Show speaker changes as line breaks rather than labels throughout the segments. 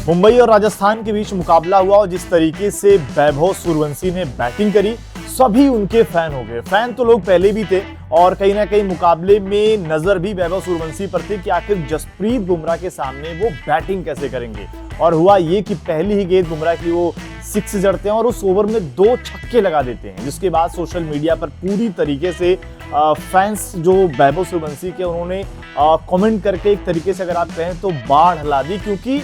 मुंबई और राजस्थान के बीच मुकाबला हुआ और जिस तरीके से वैभव सूर्यवंशी ने बैटिंग करी, सभी उनके फैन हो गए। फैन तो लोग पहले भी थे और कहीं ना कहीं मुकाबले में नजर भी वैभव सूर्यवंशी पर थी कि आखिर जसप्रीत बुमराह के सामने वो बैटिंग कैसे करेंगे। और हुआ ये कि पहली ही गेंद बुमराह की वो 6 जड़ते हैं और उस ओवर में 2 छक्के लगा देते हैं, जिसके बाद सोशल मीडिया पर पूरी तरीके से फैंस जो वैभव सूर्यवंशी के उन्होंने कमेंट करके एक तरीके से अगर आप कहें तो बाढ़ ला दी, क्योंकि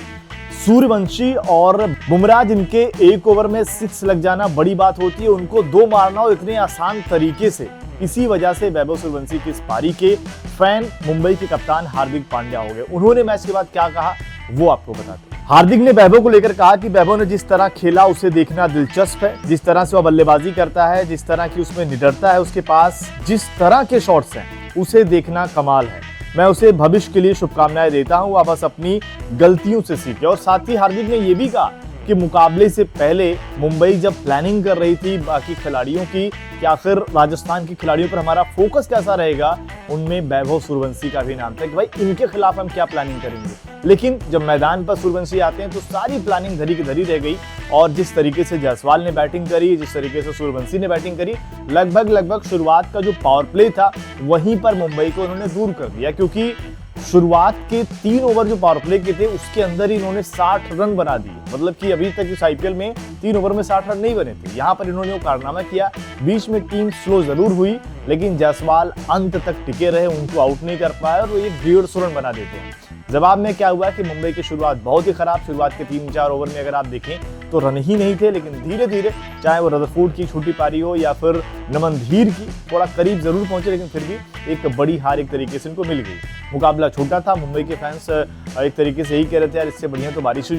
सूर्यवंशी और बुमराह जिनके एक ओवर में 6 लग जाना बड़ी बात होती है, उनको 2 मारना हो इतने आसान तरीके से। इसी वजह से वैभव सूर्यवंशी की इस पारी के फैन मुंबई के कप्तान हार्दिक पांड्या हो गए। उन्होंने मैच के बाद क्या कहा वो आपको बताते हैं। हार्दिक ने वैभव को लेकर कहा कि वैभव ने जिस तरह खेला उसे देखना दिलचस्प है, जिस तरह से वह बल्लेबाजी करता है, जिस तरह की उसमें निडरता है, उसके पास जिस तरह के शॉट्स हैं उसे देखना कमाल है। मैं उसे भविष्य के लिए शुभकामनाएं देता हूं, वह बस अपनी गलतियों से सीखे। और साथ ही हार्दिक ने यह भी कहा कि मुकाबले से पहले मुंबई जब प्लानिंग कर रही थी बाकी खिलाड़ियों की कि आखिर राजस्थान के खिलाड़ियों पर हमारा फोकस कैसा रहेगा, उनमें वैभव सूर्यवंशी का भी नाम था कि भाई इनके खिलाफ हम क्या प्लानिंग करेंगे। लेकिन जब मैदान पर सूर्यवंशी आते हैं तो सारी प्लानिंग धरी की धरी रह गई और जिस तरीके से जायसवाल ने बैटिंग करी, जिस तरीके से सूर्यवंशी ने बैटिंग करी, लगभग शुरुआत का जो पावर प्ले था वहीं पर मुंबई को उन्होंने दूर कर दिया, क्योंकि शुरुआत के 3 ओवर जो पावर प्ले के थे उसके अंदर ही इन्होंने 60 रन बना दिए। मतलब कि अभी तक इस आईपीएल में 3 ओवर में 60 रन नहीं बने थे। यहाँ पर इन्होंने वो कारनामा किया। बीच में टीम स्लो जरूर हुई लेकिन जायसवाल अंत तक टिके रहे, उनको आउट नहीं कर पाए और वो 150 रन बना देते हैं। जवाब में क्या हुआ कि मुंबई की शुरुआत बहुत ही खराब। शुरुआत के 3-4 ओवर में अगर आप देखें तो रन ही नहीं थे, लेकिन धीरे धीरे चाहे वो रदरफोर्ड की छोटी पारी हो या फिर नमन धीर की, थोड़ा करीब जरूर पहुंचे लेकिन फिर भी एक बड़ी हार एक तरीके से इनको मिल गई। मुकाबला छोटा था। मुंबई के फैंस एक तरीके से यही कह रहे थे यार इससे बढ़िया तो बारिश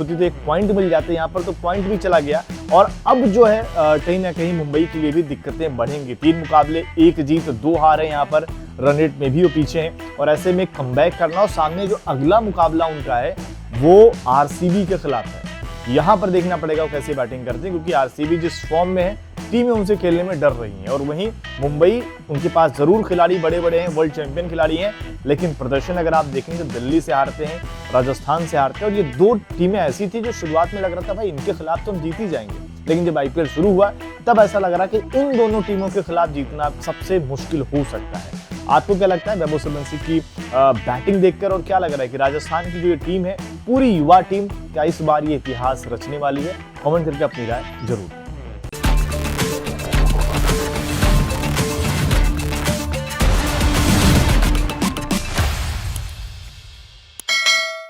होती तो 1 पॉइंट मिल जाते, यहाँ पर तो पॉइंट भी चला गया। और अब जो है कहीं ना कहीं मुंबई के लिए भी दिक्कतें बढ़ेंगी। 3 मुकाबले 1 जीत 2 हार है, यहाँ पर रन रेट में भी वो पीछे हैं और ऐसे में कमबैक करना और सामने जो अगला मुकाबला उनका है वो आरसीबी के खिलाफ है। यहाँ पर देखना पड़ेगा वो कैसे बैटिंग करते हैं, क्योंकि आरसीबी जिस फॉर्म में है टीमें उनसे खेलने में डर रही हैं। और वहीं मुंबई, उनके पास जरूर खिलाड़ी बड़े हैं, वर्ल्ड चैंपियन खिलाड़ी हैं, लेकिन प्रदर्शन अगर आप देखेंगे तो दिल्ली से हारते हैं, राजस्थान से हारते हैं। और ये 2 टीमें ऐसी थी जो शुरुआत में लग रहा था भाई इनके खिलाफ तो हम जीत ही जाएंगे, लेकिन जब आईपीएल शुरू हुआ तब ऐसा लग रहा कि इन दोनों टीमों के खिलाफ जीतना सबसे मुश्किल हो सकता है। आपको क्या लगता है वैभव सूर्यवंशी की बैटिंग देखकर, और क्या लग रहा है कि राजस्थान की जो ये टीम है, पूरी युवा टीम, क्या इस बार ये इतिहास रचने वाली है? कमेंट करके अपनी राय जरूर।